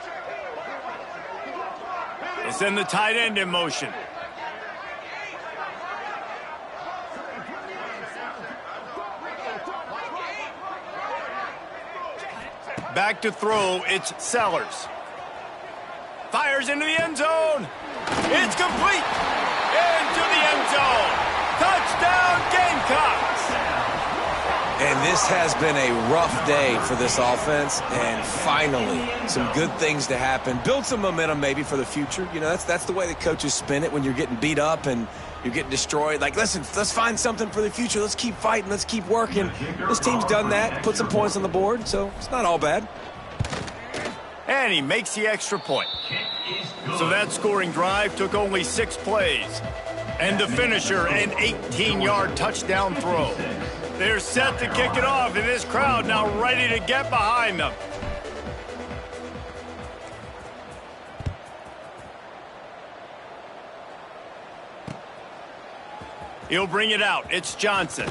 They'll send the tight end in motion. Back to throw, it's Sellers. Fires into the end zone. It's complete. Into the end zone. Touchdown, Gamecocks. And this has been a rough day for this offense, and finally some good things to happen. Build some momentum maybe for the future. You know, that's the way the coaches spin it when you're getting beat up and you're getting destroyed. Like, listen, let's find something for the future. Let's keep fighting. Let's keep working. This team's done that, put some points on the board, so it's not all bad. And he makes the extra point. So that scoring drive took only 6 plays. And the finisher, an 18-yard touchdown throw. They're set to kick it off, and this crowd now ready to get behind them. He'll bring it out. It's Johnson.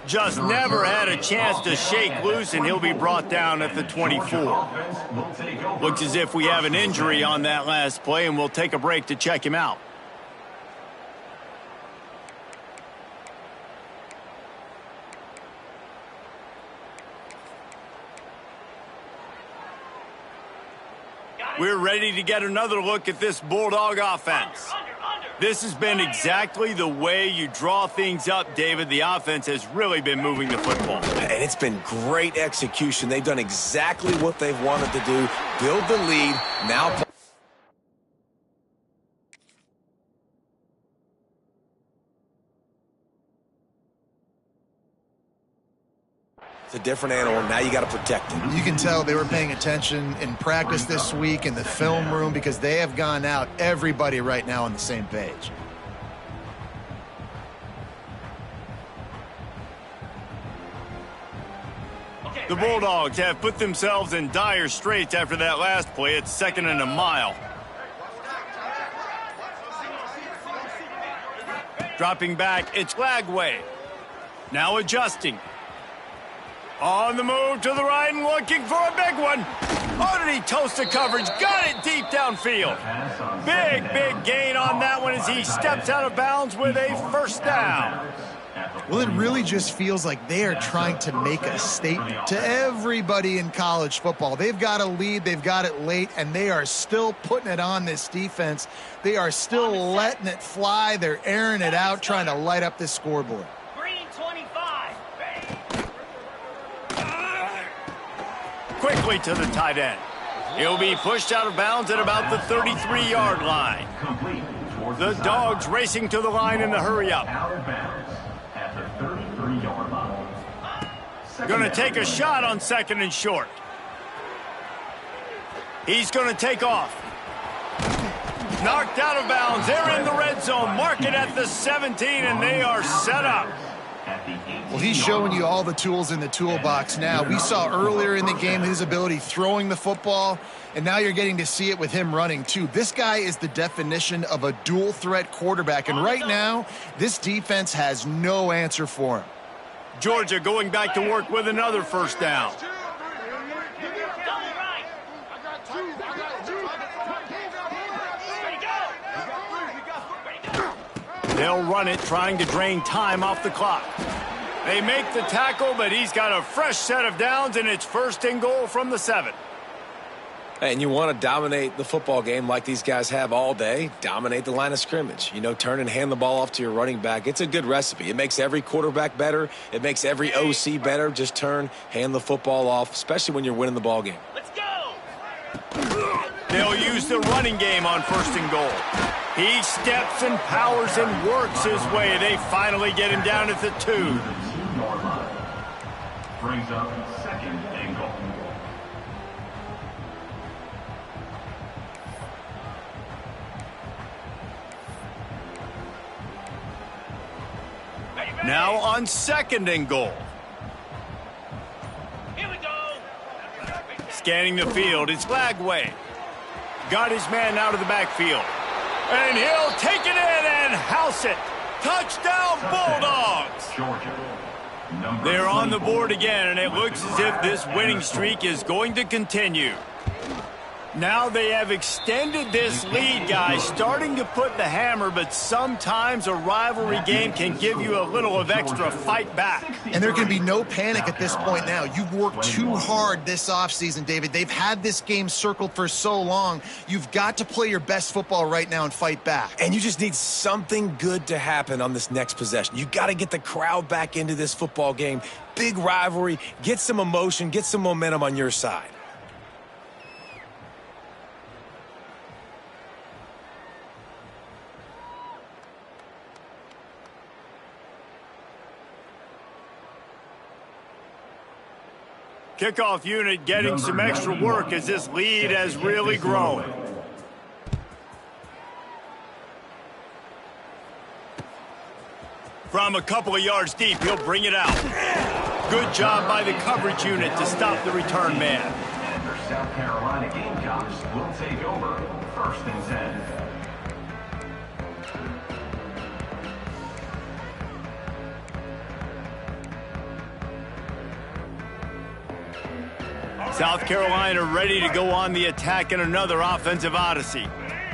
Just never had a chance to shake loose, and he'll be brought down at the 24. Looks as if we have an injury on that last play, and we'll take a break to check him out. We're ready to get another look at this Bulldog offense. This has been exactly the way you draw things up, David. The offense has really been moving the football. And it's been great execution. They've done exactly what they've wanted to do. Build the lead. Now it's a different animal. Now you got to protect it. You can tell they were paying attention in practice this week in the film room, because they have gone out, everybody right now on the same page. The Bulldogs have put themselves in dire straits after that last play. It's 2nd and a mile. Dropping back, it's Lagway. Now adjusting. On the move to the right and looking for a big one. Oh, did he toast the coverage? Got it deep downfield. Big gain on that one as he steps out of bounds with a first down. Well, it really just feels like they are trying to make a statement to everybody in college football. They've got a lead, they've got it late, and they are still putting it on this defense. They are still letting it fly. They're airing it out, trying to light up this scoreboard. Green 25. Quickly to the tight end. He'll be pushed out of bounds at about the 33-yard line. Complete towards The sideline. Dogs racing to the line in the hurry up. Out of bounds at the 33-yard line. Going to take a shot on 2nd and short. He's going to take off. Knocked out of bounds. They're in the red zone. Mark it at the 17, and they are set up. Well, he's showing you all the tools in the toolbox now. We saw earlier in the game his ability throwing the football, and now you're getting to see it with him running too. This guy is the definition of a dual threat quarterback, and right now this defense has no answer for him. Georgia going back to work with another first down. Double right. Ready, go. They'll run it, trying to drain time off the clock. They make the tackle, but he's got a fresh set of downs, and it's 1st and goal from the 7. And you want to dominate the football game like these guys have all day. Dominate the line of scrimmage. You know, turn and hand the ball off to your running back. It's a good recipe. It makes every quarterback better. It makes every OC better. Just turn, hand the football off, especially when you're winning the ball game. Let's go. They'll use the running game on 1st and goal. He steps and powers and works his way. They finally get him down at the 2. 2-yard line. Brings up 2nd and goal. Now on 2nd and goal. Here we go. Scanning the field, it's Lagway. Got his man out of the backfield. And he'll take it in and house it. Touchdown, Bulldogs! Georgia. Number They're on the 24. board again, and it looks as if this winning streak is going to continue. Now they have extended this lead, guys, starting to put the hammer, but sometimes a rivalry game can give you a little of extra fight back. And there can be no panic at this point now. You've worked too hard this offseason, David. They've had this game circled for so long. You've got to play your best football right now and fight back. And you just need something good to happen on this next possession. You got to get the crowd back into this football game. Big rivalry. Get some emotion. Get some momentum on your side. Kickoff unit getting some extra work as this lead has really grown. From a couple of yards deep, he'll bring it out. Good job by the coverage unit to stop the return man. And their South Carolina Gamecocks will take over 1st and 10. South Carolina ready to go on the attack in another offensive odyssey.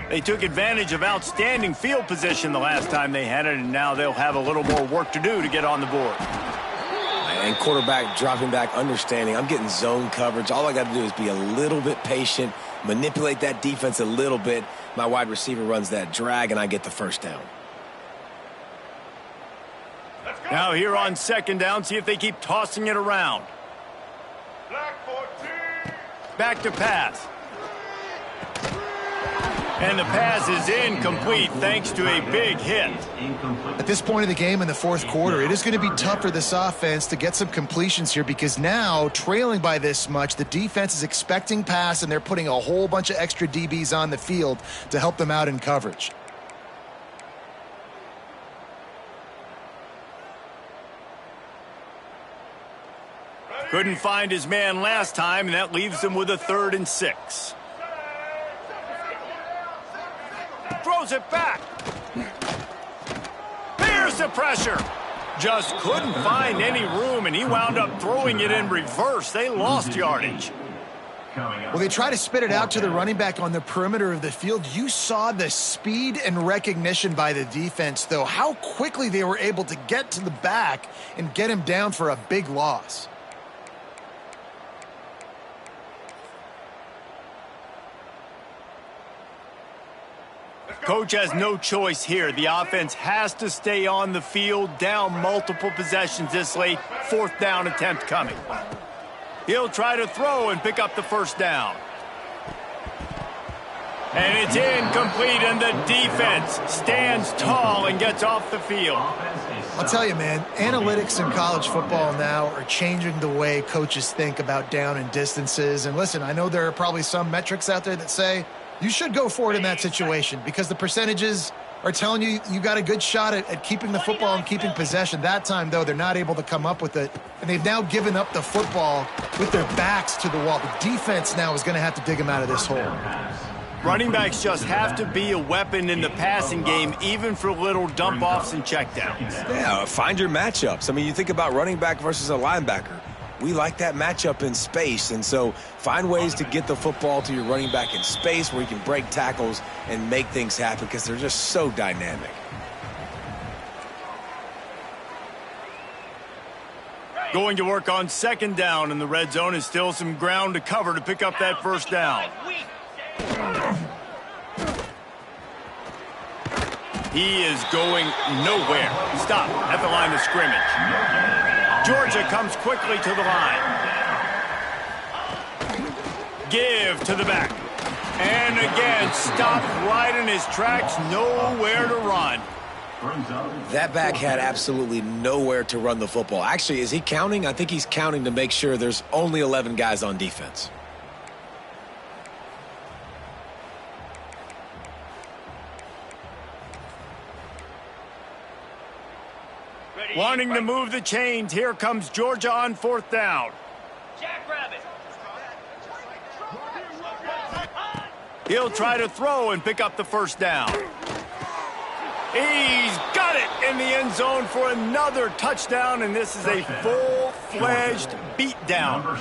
They took advantage of outstanding field position the last time they had it, and now they'll have a little more work to do to get on the board. And quarterback dropping back, understanding I'm getting zone coverage. All I got to do is be a little bit patient, manipulate that defense a little bit. My wide receiver runs that drag, and I get the first down. Now here on 2nd down, see if they keep tossing it around. Black 14. Back to pass. And the pass is incomplete thanks to a big hit. Incomplete. At this point of the game in the 4th quarter, it is going to be tough for this offense to get some completions here because now, trailing by this much, the defense is expecting pass, and they're putting a whole bunch of extra DBs on the field to help them out in coverage. Couldn't find his man last time, and that leaves him with a 3rd and 6. Throws it back. Here's the pressure. Just couldn't find any room, and he wound up throwing it in reverse. They lost yardage. Well, they try to spit it out to the running back on the perimeter of the field. You saw the speed and recognition by the defense, though, how quickly they were able to get to the back and get him down for a big loss. Coach has no choice here. The offense has to stay on the field, down multiple possessions this late. 4th down attempt coming. He'll try to throw and pick up the first down. And it's incomplete, and the defense stands tall and gets off the field. I'll tell you, man, analytics in college football now are changing the way coaches think about down and distances. And listen, I know there are probably some metrics out there that say you should go for it in that situation because the percentages are telling you you got a good shot at keeping the football and keeping possession. That time, though, they're not able to come up with it. And they've now given up the football with their backs to the wall. The defense now is going to have to dig them out of this hole. Running backs just have to be a weapon in the passing game, even for little dump-offs and checkdowns. Yeah, find your matchups. I mean, you think about running back versus a linebacker. We like that matchup in space, and so find ways to get the football to your running back in space where you can break tackles and make things happen because they're just so dynamic. Going to work on 2nd down, and the red zone is still some ground to cover to pick up that first down. He is going nowhere. Stop at the line of scrimmage. Georgia comes quickly to the line. Give to the back. And again, stopped right in his tracks, nowhere to run. That back had absolutely nowhere to run the football. Actually, is he counting? I think he's counting to make sure there's only 11 guys on defense. Wanting to move the chains, here comes Georgia on 4th down. Jackrabbit. He'll try to throw and pick up the first down. He's got it in the end zone for another touchdown, and this is a full-fledged beatdown.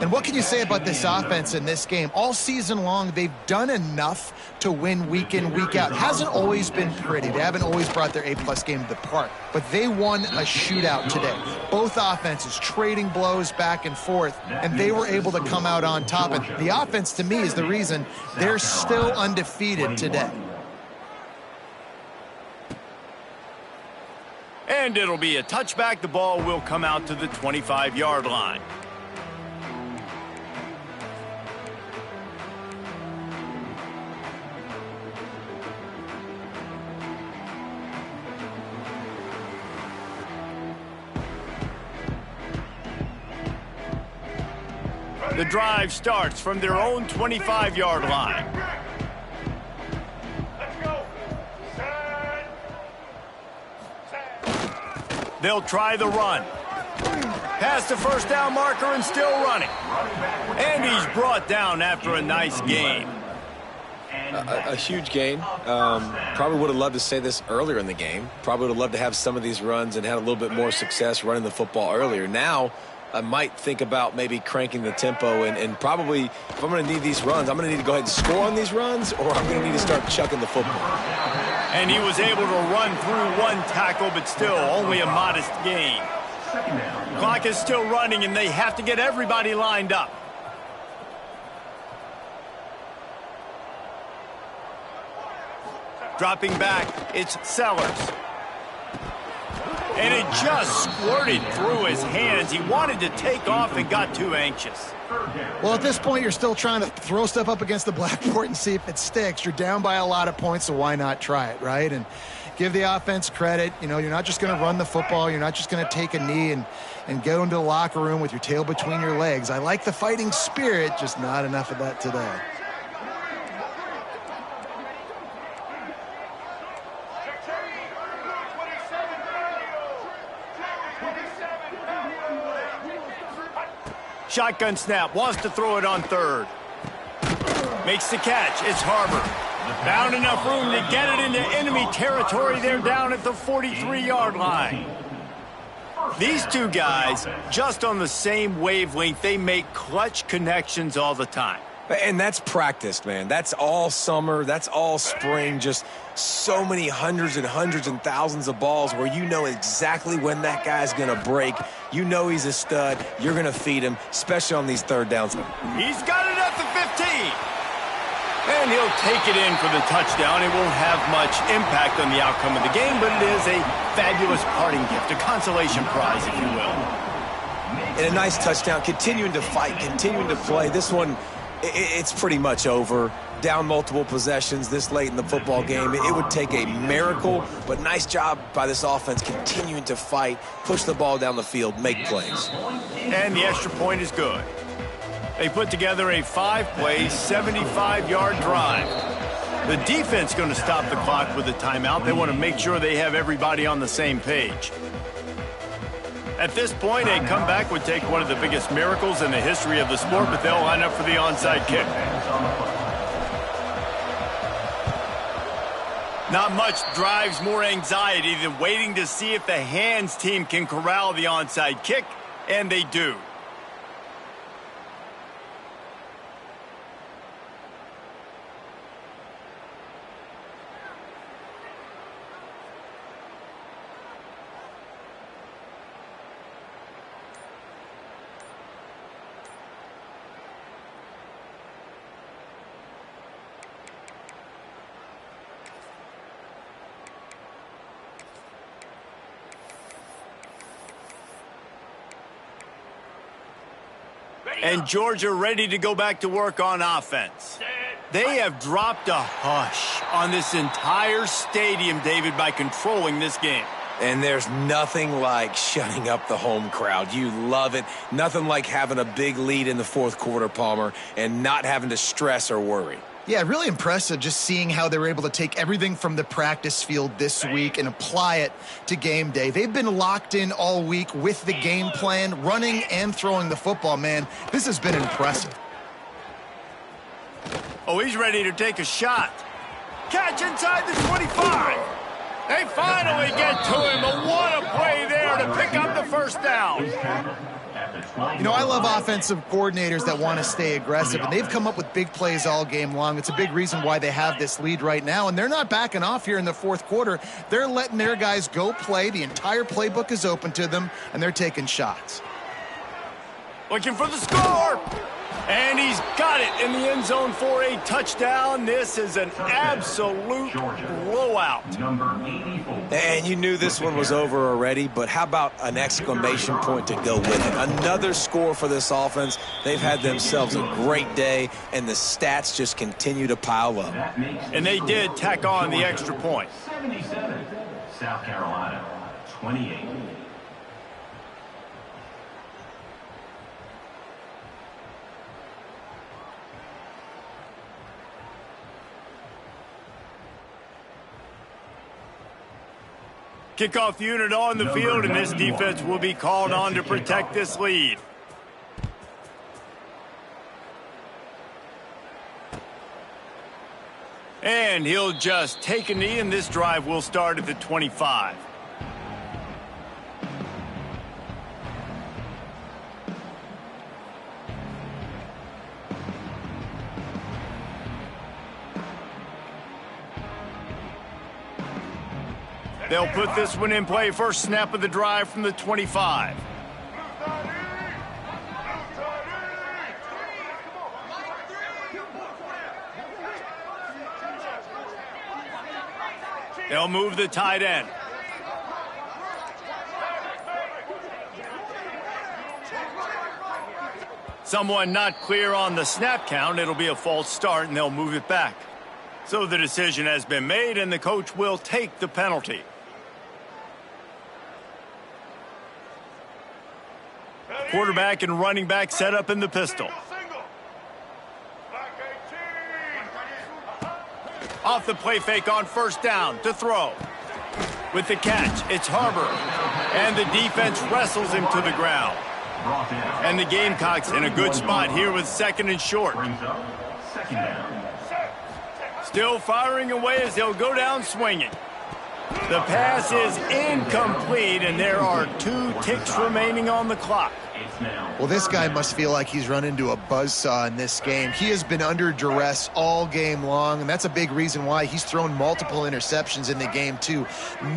And what can you say about this offense in this game? All season long, they've done enough to win week in, week out. Hasn't always been pretty. They haven't always brought their A-plus game to the park. But they won a shootout today. Both offenses trading blows back and forth, and they were able to come out on top. And the offense, to me, is the reason they're still undefeated today. And it'll be a touchback. The ball will come out to the 25-yard line. The drive starts from their own 25-yard line. Let's go. Set. They'll try the run. Past the first down marker and still running. And he's brought down after a nice gain. A huge gain. Probably would have loved to say this earlier in the game. Probably would have loved to have some of these runs and had a little bit more success running the football earlier. Now, I might think about maybe cranking the tempo and probably, if I'm going to need these runs, I'm going to need to go ahead and score on these runs, or I'm going to need to start chucking the football. And he was able to run through one tackle, but still only a modest gain. Clock is still running, and they have to get everybody lined up. Dropping back, it's Sellers. And it just squirted through his hands. He wanted to take off and got too anxious. Well, at this point, you're still trying to throw stuff up against the blackboard and see if it sticks. You're down by a lot of points, so why not try it, right? And give the offense credit. You know, you're not just going to run the football. You're not just going to take a knee and go into the locker room with your tail between your legs. I like the fighting spirit, just not enough of that today. Shotgun snap, wants to throw it on 3rd. Makes the catch, it's Harbor. Found enough room to get it into enemy territory. They're down at the 43-yard line. These two guys, just on the same wavelength, they make clutch connections all the time. And that's practiced, man. That's all summer. That's all spring. Just so many hundreds and thousands of balls where you know exactly when that guy's going to break. You know he's a stud. You're going to feed him, especially on these third downs. He's got it at the 15. And he'll take it in for the touchdown. It won't have much impact on the outcome of the game, but it is a fabulous parting gift, a consolation prize, if you will. And a nice touchdown, continuing to fight, continuing to play. This one, it's pretty much over. Down multiple possessions this late in the football game. It would take a miracle, but nice job by this offense continuing to fight, push the ball down the field, make plays. And the extra point is good. They put together a 5-play, 75-yard drive. The defense going to stop the clock with a timeout. They want to make sure they have everybody on the same page. At this point, a comeback would take one of the biggest miracles in the history of the sport, but they'll line up for the onside kick. Not much drives more anxiety than waiting to see if the hands team can corral the onside kick, and they do. And Georgia ready to go back to work on offense. They have dropped a hush on this entire stadium, David, by controlling this game. And there's nothing like shutting up the home crowd. You love it. Nothing like having a big lead in the fourth quarter, Palmer, and not having to stress or worry. Yeah, really impressive just seeing how they were able to take everything from the practice field this week and apply it to game day. They've been locked in all week with the game plan, running and throwing the football, man. This has been impressive. Oh, he's ready to take a shot. Catch inside the 25. They finally get to him, but what a play there to pick up the first down. You know, I love offensive coordinators that want to stay aggressive, and they've come up with big plays all game long. It's a big reason why they have this lead right now, and they're not backing off here in the fourth quarter. They're letting their guys go play. The entire playbook is open to them, and they're taking shots. Looking for the score. And he's got it in the end zone for a touchdown. This is an absolute blowout. And you knew this one was over already, but how about an exclamation point to go with it? Another score for this offense. They've had themselves a great day, and the stats just continue to pile up. And they did tack on the extra point. 77, South Carolina, 28. Kickoff unit on the field, and this defense will be called on to protect this lead. And he'll just take a knee, and this drive will start at the 25. They'll put this one in play. First snap of the drive from the 25. They'll move the tight end. Someone not clear on the snap count. It'll be a false start, and they'll move it back. So the decision has been made, and the coach will take the penalty. Quarterback and running back set up in the pistol. Off the play fake on first down to throw. With the catch, it's Harbor. And the defense wrestles him to the ground. And the Gamecocks in a good spot here with second and short. Still firing away as they'll go down swinging. The pass is incomplete, and there are 2 ticks remaining on the clock. Well, this guy must feel like he's run into a buzzsaw in this game. He has been under duress all game long, and that's a big reason why he's thrown multiple interceptions in the game, too.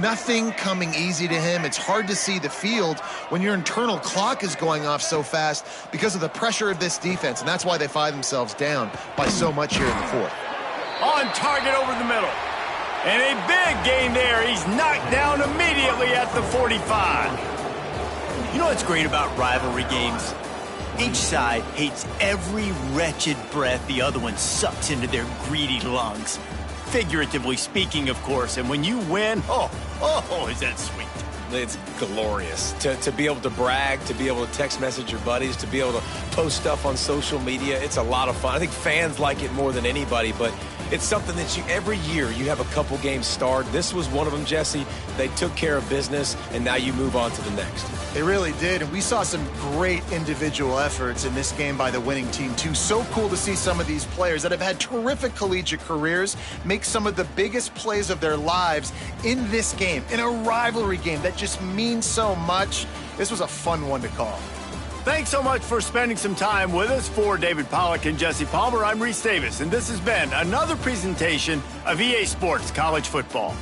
Nothing coming easy to him. It's hard to see the field when your internal clock is going off so fast because of the pressure of this defense, and that's why they find themselves down by so much here in the fourth. On target over the middle. And a big gain there. He's knocked down immediately at the 45. You know what's great about rivalry games? Each side hates every wretched breath the other one sucks into their greedy lungs. Figuratively speaking, of course. And when you win, is that sweet. It's glorious to be able to brag, to be able to text message your buddies, to be able to post stuff on social media. It's a lot of fun. I think fans like it more than anybody, but it's something that every year you have a couple games starred. This was one of them, Jesse. They took care of business, and now you move on to the next. They really did, and we saw some great individual efforts in this game by the winning team, too. So cool to see some of these players that have had terrific collegiate careers make some of the biggest plays of their lives in this game, in a rivalry game that just means so much. This was a fun one to call. Thanks so much for spending some time with us. For David Pollack and Jesse Palmer, I'm Reese Davis, and this has been another presentation of EA Sports College Football.